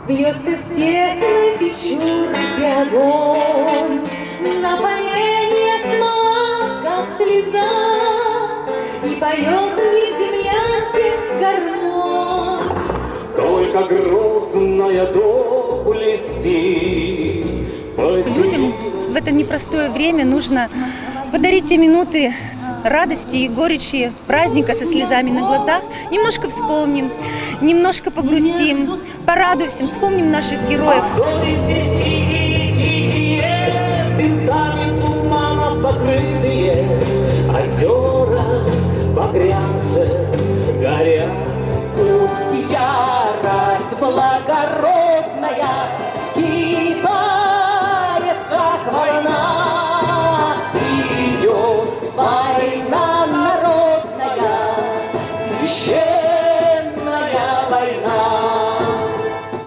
Бьется в тесной печурке огонь, на поленьях смола, как слеза, и поет мне в землянке гармонь. Только грустная доблести. Людям в это непростое время нужно подарить те минуты радости и горечи праздника со слезами на глазах. Немножко вспомним, немножко погрустим, порадуемся, вспомним наших героев. Зори здесь тихие, бинтами туманов покрытые, озера, багрянцы горят. Пусть ярость благородная вскипает, как волна.